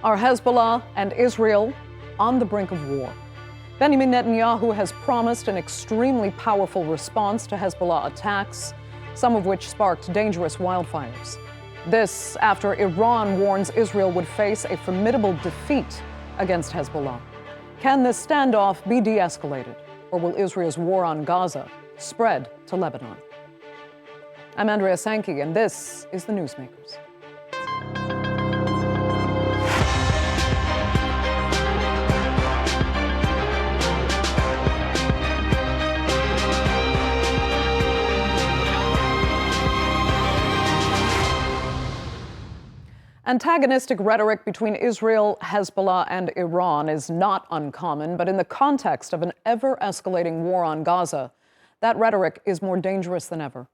Are Hezbollah and Israel on the brink of war? Benjamin Netanyahu has promised an extremely powerful response to Hezbollah attacks, some of which sparked dangerous wildfires. This after Iran warns Israel would face a formidable defeat against Hezbollah. Can this standoff be de-escalated, or will Israel's war on Gaza spread to Lebanon? I'm Andrea Sankey, and this is the Newsmakers. Antagonistic rhetoric between Israel, Hezbollah, and Iran is not uncommon, but in the context of an ever-escalating war on Gaza, that rhetoric is more dangerous than ever.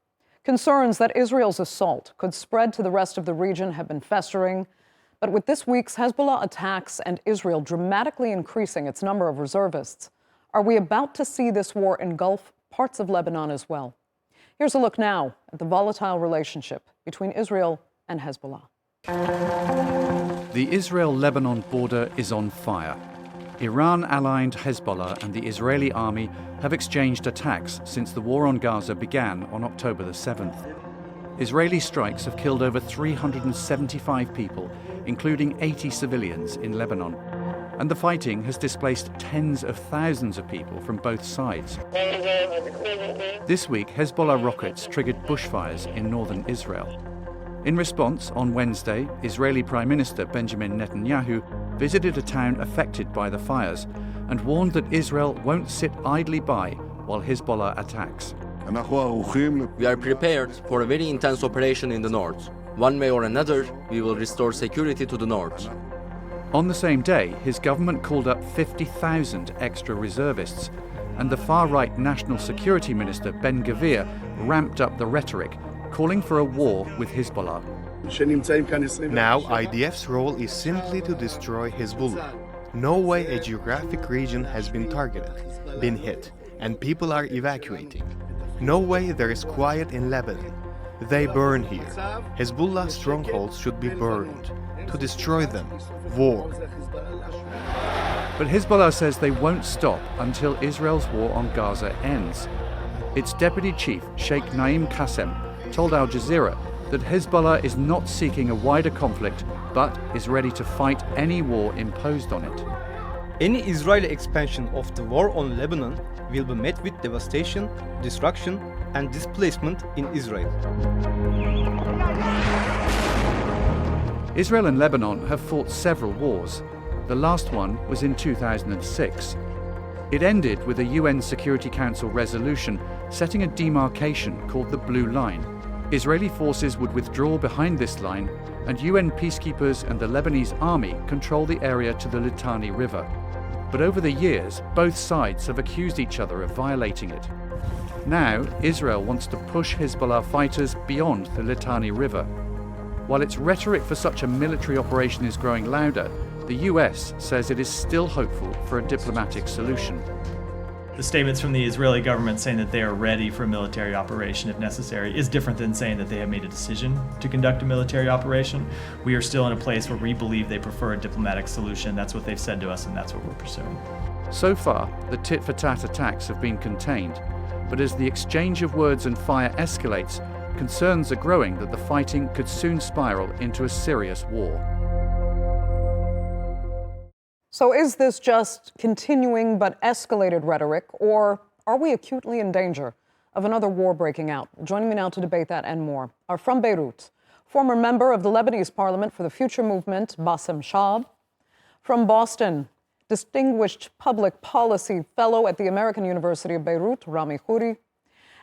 Concerns that Israel's assault could spread to the rest of the region have been festering, but with this week's Hezbollah attacks and Israel dramatically increasing its number of reservists, are we about to see this war engulf parts of Lebanon as well? Here's a look now at the volatile relationship between Israel and Hezbollah. The Israel-Lebanon border is on fire. Iran-aligned Hezbollah and the Israeli army have exchanged attacks since the war on Gaza began on October the 7th. Israeli strikes have killed over 375 people, including 80 civilians in Lebanon. And the fighting has displaced tens of thousands of people from both sides. This week, Hezbollah rockets triggered bushfires in northern Israel. In response, on Wednesday, Israeli Prime Minister Benjamin Netanyahu visited a town affected by the fires and warned that Israel won't sit idly by while Hezbollah attacks. We are prepared for a very intense operation in the north. One way or another, we will restore security to the north. On the same day, his government called up 50,000 extra reservists, and the far-right National Security Minister Ben Gvir ramped up the rhetoric, calling for a war with Hezbollah. Now, IDF's role is simply to destroy Hezbollah. No way a geographic region has been targeted, been hit, and people are evacuating. No way there is quiet in Lebanon. They burn here. Hezbollah strongholds should be burned. To destroy them, war. But Hezbollah says they won't stop until Israel's war on Gaza ends. Its deputy chief, Sheikh Naim Qassem, told Al Jazeera that Hezbollah is not seeking a wider conflict, but is ready to fight any war imposed on it. Any Israeli expansion of the war on Lebanon will be met with devastation, destruction, and displacement in Israel. Israel and Lebanon have fought several wars. The last one was in 2006. It ended with a UN Security Council resolution setting a demarcation called the Blue Line. Israeli forces would withdraw behind this line, and UN peacekeepers and the Lebanese army control the area to the Litani River. But over the years, both sides have accused each other of violating it. Now, Israel wants to push Hezbollah fighters beyond the Litani River. While its rhetoric for such a military operation is growing louder, the US says it is still hopeful for a diplomatic solution. The statements from the Israeli government saying that they are ready for a military operation if necessary is different than saying that they have made a decision to conduct a military operation. We are still in a place where we believe they prefer a diplomatic solution. That's what they've said to us, and that's what we're pursuing. So far, the tit-for-tat attacks have been contained, but as the exchange of words and fire escalates, concerns are growing that the fighting could soon spiral into a serious war. So is this just continuing but escalated rhetoric, or are we acutely in danger of another war breaking out? Joining me now to debate that and more are from Beirut, former member of the Lebanese Parliament for the Future Movement, Basem Shabb. From Boston, distinguished public policy fellow at the American University of Beirut, Rami G Khouri.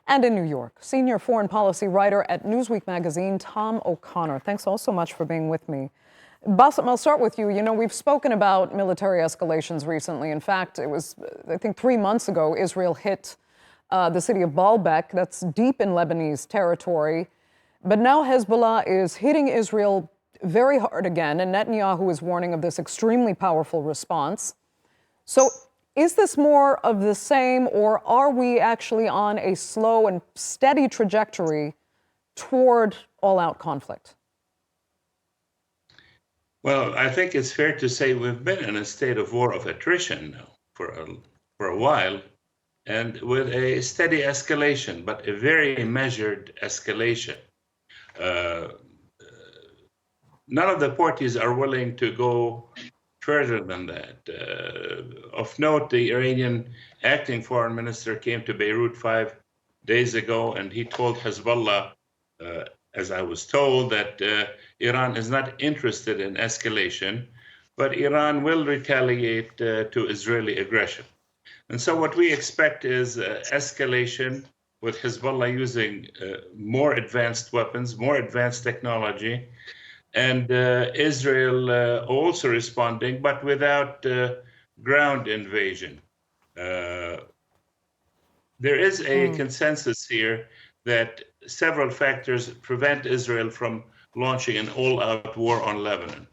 And in New York, senior foreign policy writer at Newsweek magazine, Tom O'Connor. Thanks all so much for being with me. Basem, I'll start with you. You know, we've spoken about military escalations recently. In fact, it was, I think, 3 months ago, Israel hit the city of Baalbek. That's deep in Lebanese territory. But now Hezbollah is hitting Israel very hard again, and Netanyahu is warning of this extremely powerful response. So is this more of the same, or are we actually on a slow and steady trajectory toward all-out conflict? Well, I think it's fair to say we've been in a state of war of attrition now for a while, and with a steady escalation, but a very measured escalation. Uh, None of the parties are willing to go further than that. Of note, the Iranian acting foreign minister came to Beirut 5 days ago, and he told Hezbollah, as I was told, that Iran is not interested in escalation, but Iran will retaliate to Israeli aggression. And so what we expect is escalation with Hezbollah using more advanced weapons, more advanced technology, and Israel also responding, but without ground invasion. There is a consensus here that several factors prevent Israel from launching an all-out war on Lebanon,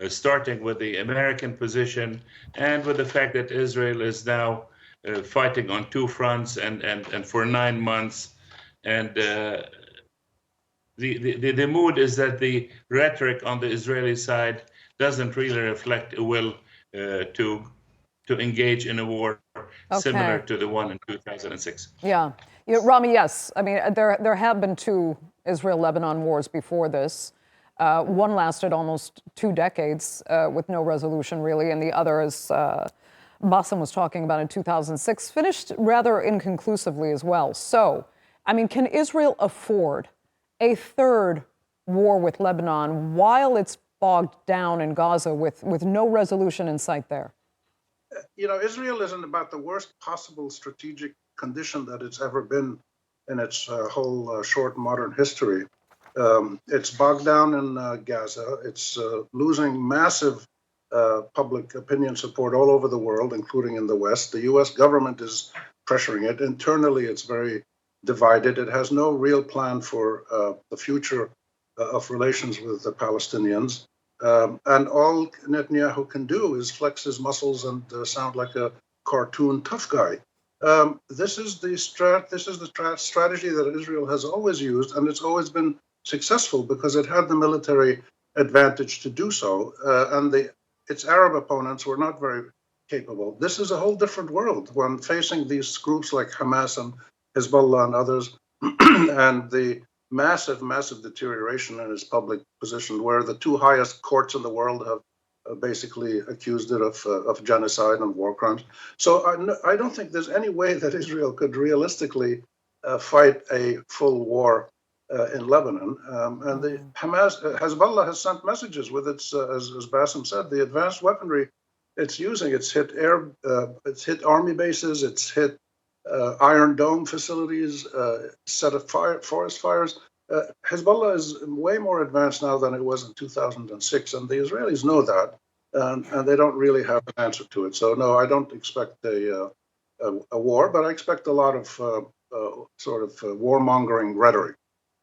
starting with the American position and with the fact that Israel is now fighting on two fronts and for 9 months. And the mood is that the rhetoric on the Israeli side doesn't really reflect a will to engage in a war similar to the one in 2006. Yeah. Rami, yes. I mean, there have been two Israel-Lebanon wars before this. One lasted almost 2 decades with no resolution, really, and the other, as Basem was talking about, in 2006, finished rather inconclusively as well. So, I mean, can Israel afford a third war with Lebanon while it's bogged down in Gaza with no resolution in sight there? Israel is in about the worst possible strategic condition that it's ever been in its whole short modern history. It's bogged down in Gaza. It's losing massive public opinion support all over the world, including in the West. The U.S. government is pressuring it. Internally, it's very divided. It has no real plan for the future of relations with the Palestinians. And all Netanyahu can do is flex his muscles and sound like a cartoon tough guy. This is the strategy that Israel has always used, and it's always been successful because it had the military advantage to do so, and its Arab opponents were not very capable. This is a whole different world when facing these groups like Hamas and Hezbollah and others, and the massive deterioration in its public position, where the two highest courts in the world have basically accused it of genocide and war crimes. So I don't think there's any way that Israel could realistically fight a full war in Lebanon. And the Hezbollah has sent messages with its, as Basem said, the advanced weaponry it's using. It's hit army bases. It's hit Iron Dome facilities, set of forest fires. Hezbollah is way more advanced now than it was in 2006, and the Israelis know that, and they don't really have an answer to it. So no, I don't expect a war, but I expect a lot of sort of warmongering rhetoric.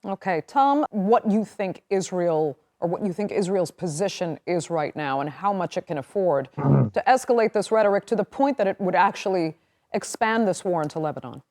Okay, Tom, what you think Israel's position is right now, and how much it can afford to escalate this rhetoric to the point that it would actually expand this war into Lebanon?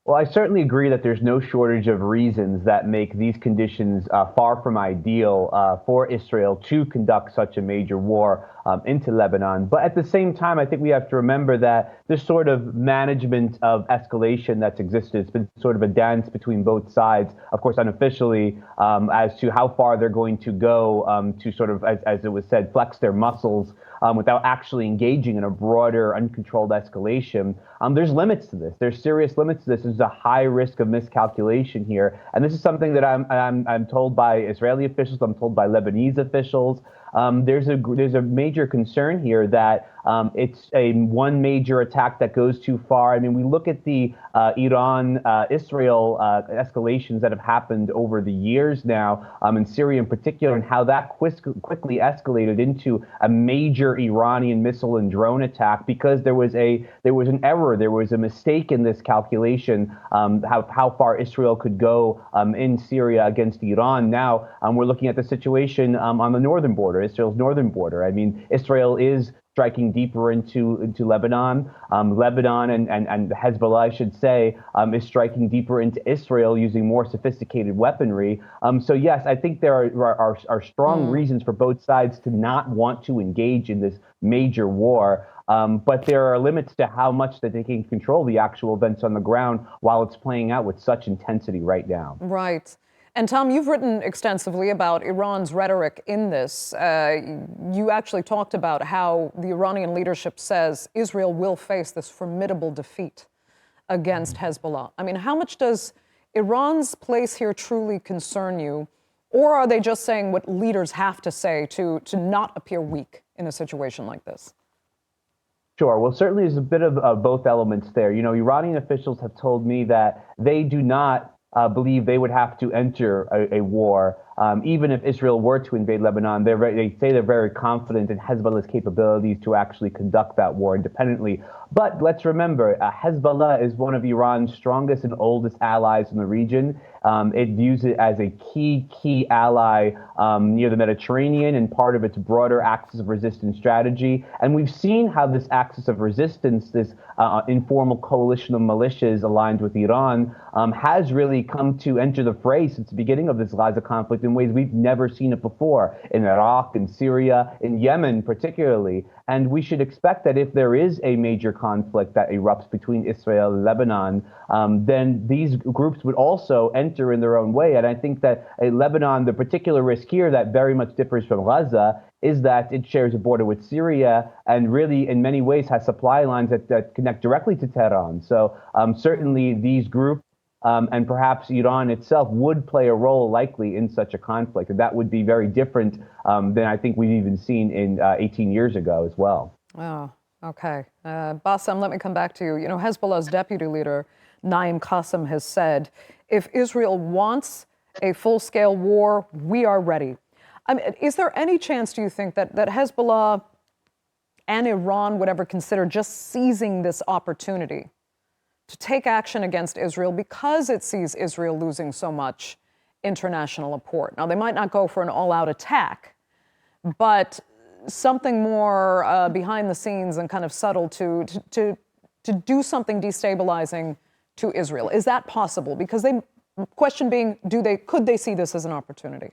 Well, I certainly agree that there's no shortage of reasons that make these conditions far from ideal for Israel to conduct such a major war into Lebanon. But at the same time, I think we have to remember that this sort of management of escalation that's existed, it's been sort of a dance between both sides, of course, unofficially, as to how far they're going to go to sort of, as it was said, flex their muscles without actually engaging in a broader, uncontrolled escalation. There's limits to this. There's serious limits to this. There's a high risk of miscalculation here. And this is something that I'm told by Israeli officials, I'm told by Lebanese officials. There's a major concern here that it's one major attack that goes too far. I mean, we look at the Iran-Israel escalations that have happened over the years now, in Syria in particular, and how that quickly escalated into a major Iranian missile and drone attack because there was an error, there was a mistake in this calculation, how far Israel could go in Syria against Iran. Now we're looking at the situation on the northern border, Israel's northern border. I mean, Israel is striking deeper into Lebanon. Lebanon and Hezbollah, I should say, is striking deeper into Israel using more sophisticated weaponry. So yes, I think there are strong reasons for both sides to not want to engage in this major war. But there are limits to how much that they can control the actual events on the ground while it's playing out with such intensity right now. Right. And Tom, you've written extensively about Iran's rhetoric in this. You actually talked about how the Iranian leadership says Israel will face this formidable defeat against Hezbollah. I mean, how much does Iran's place here truly concern you? Or are they just saying what leaders have to say to not appear weak in a situation like this? Sure. Well, certainly there's a bit of both elements there. You know, Iranian officials have told me that they do not believe they would have to enter a war, even if Israel were to invade Lebanon. They say they're very confident in Hezbollah's capabilities to actually conduct that war independently. But let's remember, Hezbollah is one of Iran's strongest and oldest allies in the region. It views it as a key ally near the Mediterranean and part of its broader axis of resistance strategy. And we've seen how this axis of resistance, this informal coalition of militias aligned with Iran, has really come to enter the fray since the beginning of this Gaza conflict in ways we've never seen it before, in Iraq, in Syria, in Yemen particularly. And we should expect that if there is a major conflict that erupts between Israel and Lebanon, then these groups would also enter in their own way. And I think that Lebanon, the particular risk here that very much differs from Gaza, is that it shares a border with Syria and really in many ways has supply lines that connect directly to Tehran. So certainly these groups and perhaps Iran itself would play a role likely in such a conflict. And that would be very different than I think we've even seen in 18 years ago as well. Oh, okay. Basem, let me come back to you. You know, Hezbollah's deputy leader, Naim Qassem, has said, if Israel wants a full-scale war, we are ready. I mean, is there any chance, do you think, that Hezbollah and Iran would ever consider just seizing this opportunity to take action against Israel because it sees Israel losing so much international support? Now, they might not go for an all-out attack, but something more behind the scenes and kind of subtle to do something destabilizing to Israel. Is that possible? Because question being, could they see this as an opportunity?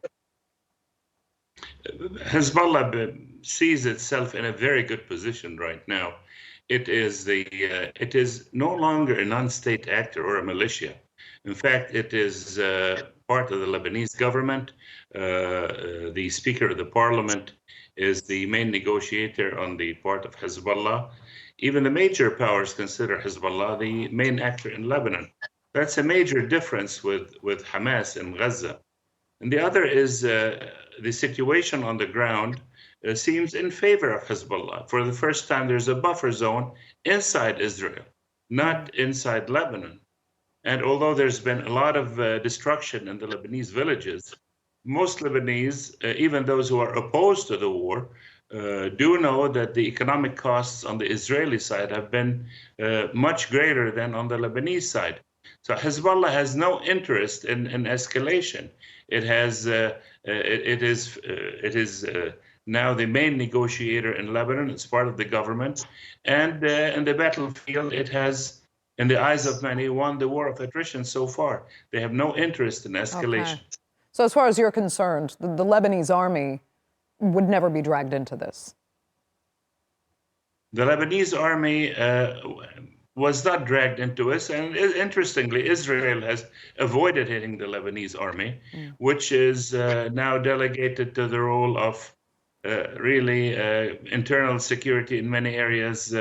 Hezbollah sees itself in a very good position right now. It is no longer a non-state actor or a militia. In fact, it is part of the Lebanese government. The Speaker of the Parliament is the main negotiator on the part of Hezbollah. Even the major powers consider Hezbollah the main actor in Lebanon. That's a major difference with Hamas in Gaza. And the other is the situation on the ground seems in favor of Hezbollah. For the first time, there's a buffer zone inside Israel, not inside Lebanon. And although there's been a lot of destruction in the Lebanese villages, most Lebanese, even those who are opposed to the war, do know that the economic costs on the Israeli side have been much greater than on the Lebanese side. So Hezbollah has no interest in escalation. It is now the main negotiator in Lebanon. It's part of the government, and in the battlefield, it has, in the eyes of many, won the war of attrition so far. They have no interest in escalation. Okay. So as far as you're concerned, the Lebanese army would never be dragged into this? The Lebanese army was not dragged into it. And interestingly, Israel has avoided hitting the Lebanese army, which is now delegated to the role of really internal security in many areas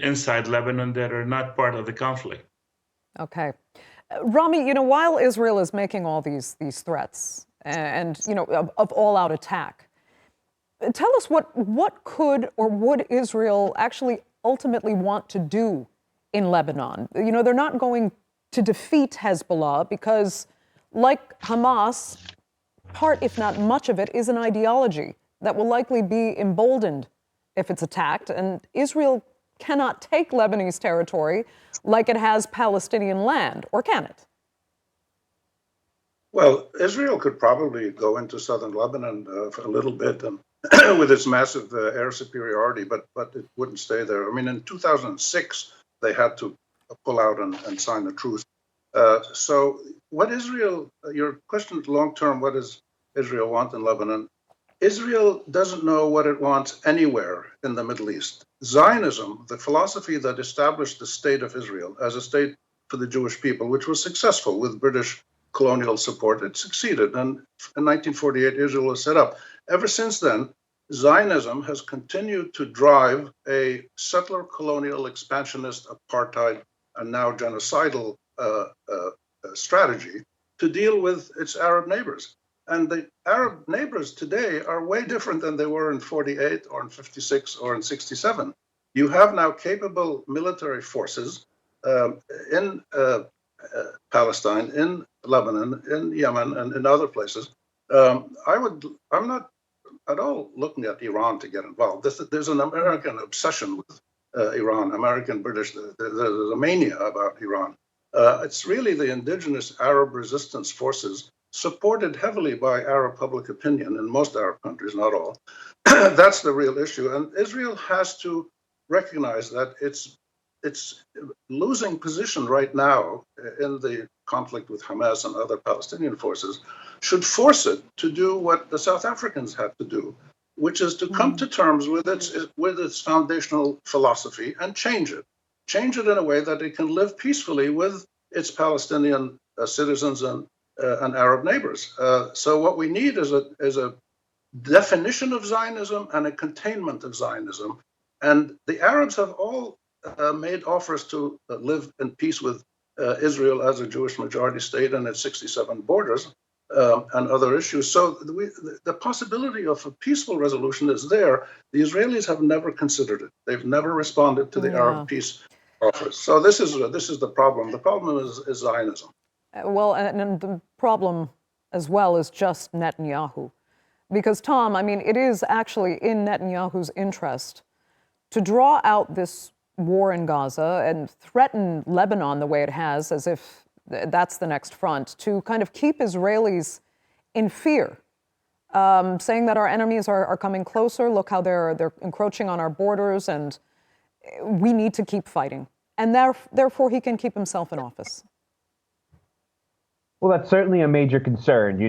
inside Lebanon that are not part of the conflict. Okay. Rami, you know, while Israel is making all these threats and, you know, of all-out attack, tell us what could or would Israel actually ultimately want to do in Lebanon? You know, they're not going to defeat Hezbollah because, like Hamas, part, if not much of it, is an ideology that will likely be emboldened if it's attacked. And Israel cannot take Lebanese territory like it has Palestinian land, or can it? Well, Israel could probably go into southern Lebanon for a little bit and with its massive air superiority, but it wouldn't stay there. I mean, in 2006, they had to pull out and sign a truce. So what Israel, your question is long-term, what does Israel want in Lebanon? Israel doesn't know what it wants anywhere in the Middle East. Zionism, the philosophy that established the state of Israel as a state for the Jewish people, which was successful with British colonial support, it succeeded. And in 1948, Israel was set up. Ever since then, Zionism has continued to drive a settler colonial expansionist apartheid and now genocidal strategy to deal with its Arab neighbors. And the Arab neighbors today are way different than they were in 48 or in 56 or in 67. You have now capable military forces in Palestine, in Lebanon, in Yemen, and in other places. I'm not at all looking at Iran to get involved. There's an American obsession with Iran, American, British, there's a mania about Iran. It's really the indigenous Arab resistance forces, supported heavily by Arab public opinion in most Arab countries, not all. That's the real issue. And Israel has to recognize that it's losing position right now in the conflict with Hamas and other Palestinian forces should force it to do what the South Africans had to do, which is to come to terms with its foundational philosophy and change it in a way that it can live peacefully with its Palestinian citizens and Arab neighbors. So what we need is a definition of Zionism and a containment of Zionism. And the Arabs have all made offers to live in peace with Israel as a Jewish majority state and its 67 borders and other issues. So the possibility of a peaceful resolution is there. The Israelis have never considered it. They've never responded to the Arab peace offers. So this is the problem. The problem is Zionism. Well, and the problem as well is just Netanyahu. Because, Tom, I mean, it is actually in Netanyahu's interest to draw out this war in Gaza and threaten Lebanon the way it has, as if that's the next front, to kind of keep Israelis in fear, saying that our enemies are coming closer. Look how they're encroaching on our borders, and we need to keep fighting. And therefore, he can keep himself in office. Well, that's certainly a major concern,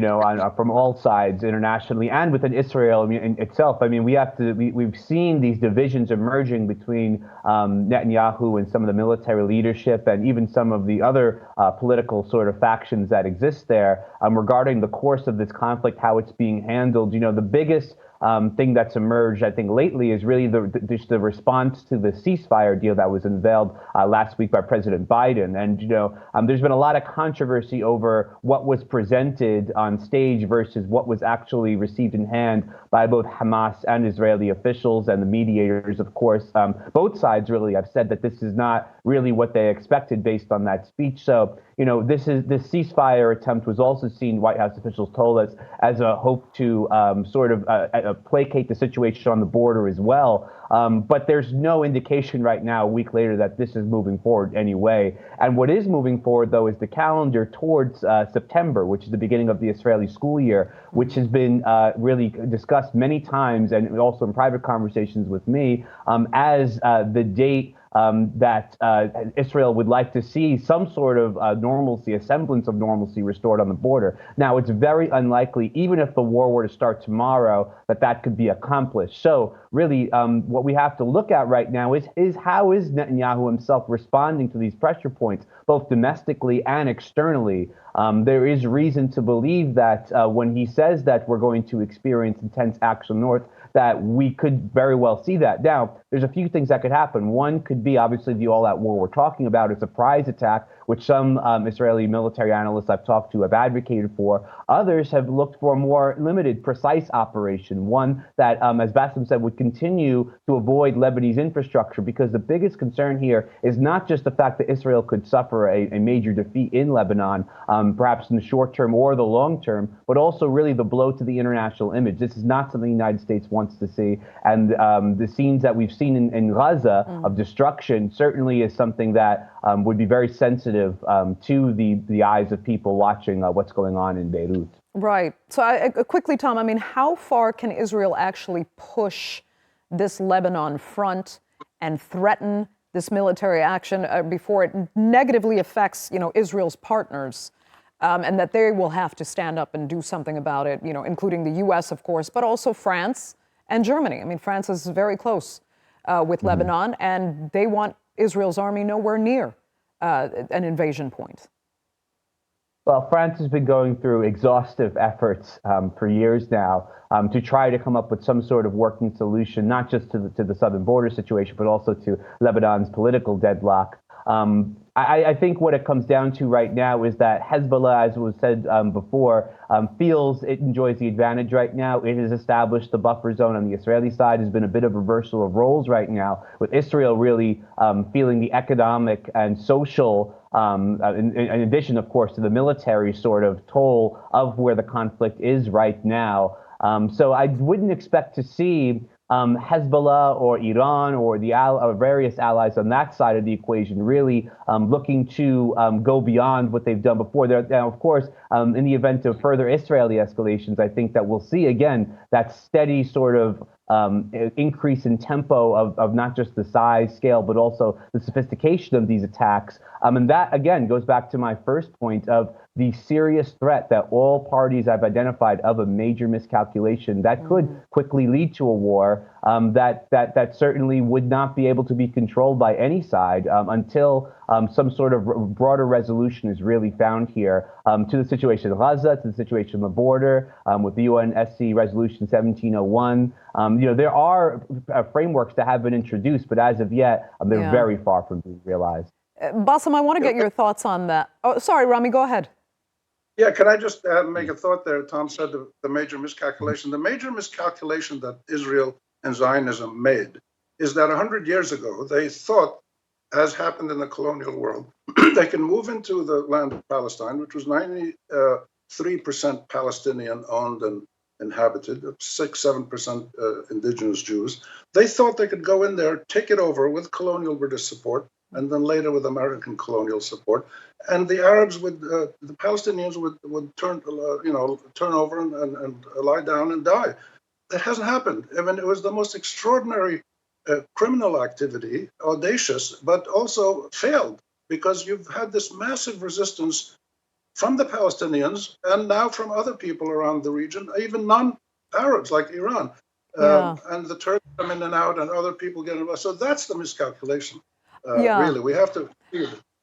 from all sides internationally and within Israel itself. I mean, we've seen these divisions emerging between Netanyahu and some of the military leadership and even some of the other political sort of factions that exist there regarding the course of this conflict, how it's being handled. The biggest thing that's emerged, I think, lately is really the response to the ceasefire deal that was unveiled last week by President Biden. And, there's been a lot of controversy over what was presented on stage versus what was actually received in hand by both Hamas and Israeli officials and the mediators, of course. Both sides really have said that this is not really what they expected based on that speech. So, this ceasefire attempt was also seen, White House officials told us, as a hope to placate the situation on the border as well. But there's no indication right now, a week later, that this is moving forward anyway. And what is moving forward, though, is the calendar towards September, which is the beginning of the Israeli school year, which has been really discussed many times and also in private conversations with me as the date that Israel would like to see some sort of normalcy, a semblance of normalcy restored on the border. Now, it's very unlikely, even if the war were to start tomorrow, that could be accomplished. So really, what we have to look at right now is how is Netanyahu himself responding to these pressure points, both domestically and externally. There is reason to believe that when he says that we're going to experience intense action north, that we could very well see that. Now, there's a few things that could happen. One could be, obviously, the all-out war we're talking about, a surprise attack, which some Israeli military analysts I've talked to have advocated for. Others have looked for a more limited, precise operation, one that, as Basem said, would continue to avoid Lebanese infrastructure, because the biggest concern here is not just the fact that Israel could suffer a major defeat in Lebanon, perhaps in the short term or the long term, but also really the blow to the international image. This is not something the United States wants wants to see. And the scenes that we've seen in Gaza of destruction certainly is something that would be very sensitive to the eyes of people watching what's going on in Beirut. Right. So quickly, Tom, I mean, how far can Israel actually push this Lebanon front and threaten this military action before it negatively affects, Israel's partners, and that they will have to stand up and do something about it, including the U.S., of course, but also France and Germany. I mean, France is very close with Lebanon, and they want Israel's army nowhere near an invasion point. Well, France has been going through exhaustive efforts for years now to try to come up with some sort of working solution, not just to the southern border situation, but also to Lebanon's political deadlock. I think what it comes down to right now is that Hezbollah, as was said before, feels it enjoys the advantage right now. It has established the buffer zone on the Israeli side. Has been a bit of a reversal of roles right now, with Israel really feeling the economic and social, in addition, of course, to the military sort of toll of where the conflict is right now. So I wouldn't expect to see Hezbollah or Iran or the various allies on that side of the equation really looking to go beyond what they've done before. Now, of course, in the event of further Israeli escalations, I think that we'll see again that steady sort of increase in tempo of not just the size, scale, but also the sophistication of these attacks. And that, again, goes back to my first point of the serious threat that all parties have identified of a major miscalculation that could quickly lead to a war that certainly would not be able to be controlled by any side until some sort of broader resolution is really found here to the situation in Gaza, to the situation on the border, with the UNSC Resolution 1701. There are frameworks that have been introduced, but as of yet, they're very far from being realized. Basem, I want to get your thoughts on that. Oh, sorry, Rami, go ahead. Yeah, can I just make a thought there? Tom said the major miscalculation. The major miscalculation that Israel and Zionism made is that 100 years ago, they thought, as happened in the colonial world, they can move into the land of Palestine, which was 93% Palestinian-owned and inhabited, 6-7% indigenous Jews. They thought they could go in there, take it over with colonial British support, and then later with American colonial support, and the Arabs the Palestinians would turn over and lie down and die. That hasn't happened. I mean, it was the most extraordinary criminal activity, audacious, but also failed, because you've had this massive resistance from the Palestinians and now from other people around the region, even non-Arabs like Iran, and the Turks come in and out, and other people get involved. So that's the miscalculation. Really, we have to.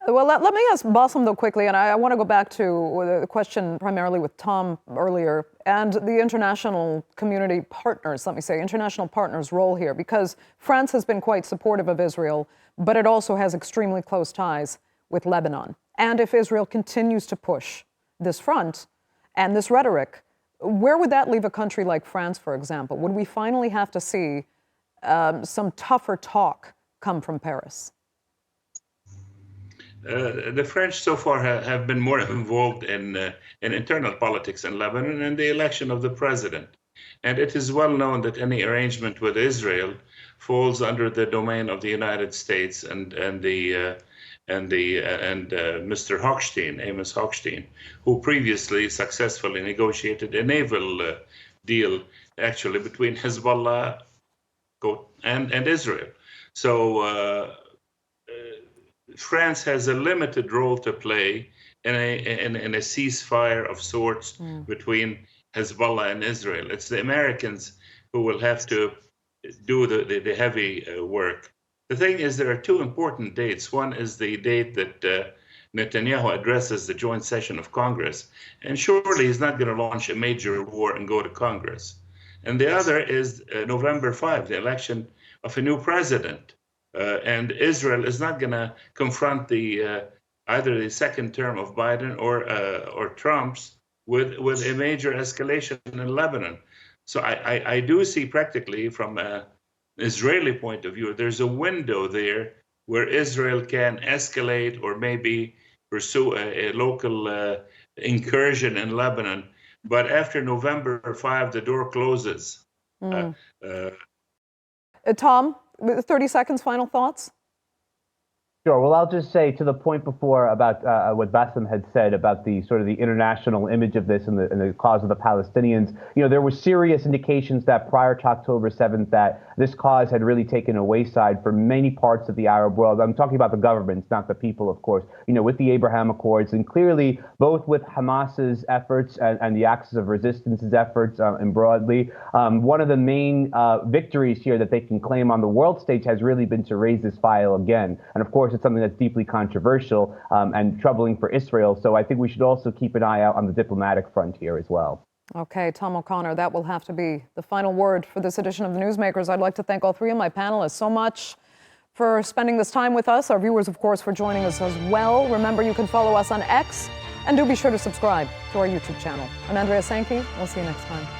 Well, let me ask Basem, though, quickly, and I want to go back to the question primarily with Tom earlier, and the international community partners, international partners' role here, because France has been quite supportive of Israel, but it also has extremely close ties with Lebanon. And if Israel continues to push this front and this rhetoric, where would that leave a country like France, for example? Would we finally have to see some tougher talk come from Paris? The French so far have been more involved in internal politics in Lebanon and the election of the president. And it is well known that any arrangement with Israel falls under the domain of the United States and Mr. Hochstein, Amos Hochstein, who previously successfully negotiated a naval deal, actually, between Hezbollah and Israel. So France has a limited role to play in a ceasefire of sorts between Hezbollah and Israel. It's the Americans who will have to do the heavy work. The thing is, there are two important dates. One is the date that Netanyahu addresses the joint session of Congress, and surely he's not going to launch a major war and go to Congress. And the other is November 5, the election of a new president. And Israel is not going to confront either the second term of Biden or Trump's with a major escalation in Lebanon. So I do see, practically from an Israeli point of view, there's a window there where Israel can escalate or maybe pursue a local incursion in Lebanon. But after November 5, the door closes. Tom, 30 seconds, final thoughts? Sure. Well, I'll just say to the point before about what Basem had said about the sort of the international image of this and the cause of the Palestinians. You know, there were serious indications that prior to October 7th that this cause had really taken a wayside for many parts of the Arab world. I'm talking about the governments, not the people, of course, you know, with the Abraham Accords, and clearly both with Hamas's efforts and the Axis of Resistance's efforts and broadly. One of the main victories here that they can claim on the world stage has really been to raise this file again. And of course, it's something that's deeply controversial and troubling for Israel. So I think we should also keep an eye out on the diplomatic front here as well. Okay, Tom O'Connor, that will have to be the final word for this edition of the Newsmakers. I'd like to thank all three of my panelists so much for spending this time with us. Our viewers, of course, for joining us as well. Remember, you can follow us on X, and do be sure to subscribe to our YouTube channel. I'm Andrea Sankey. We'll see you next time.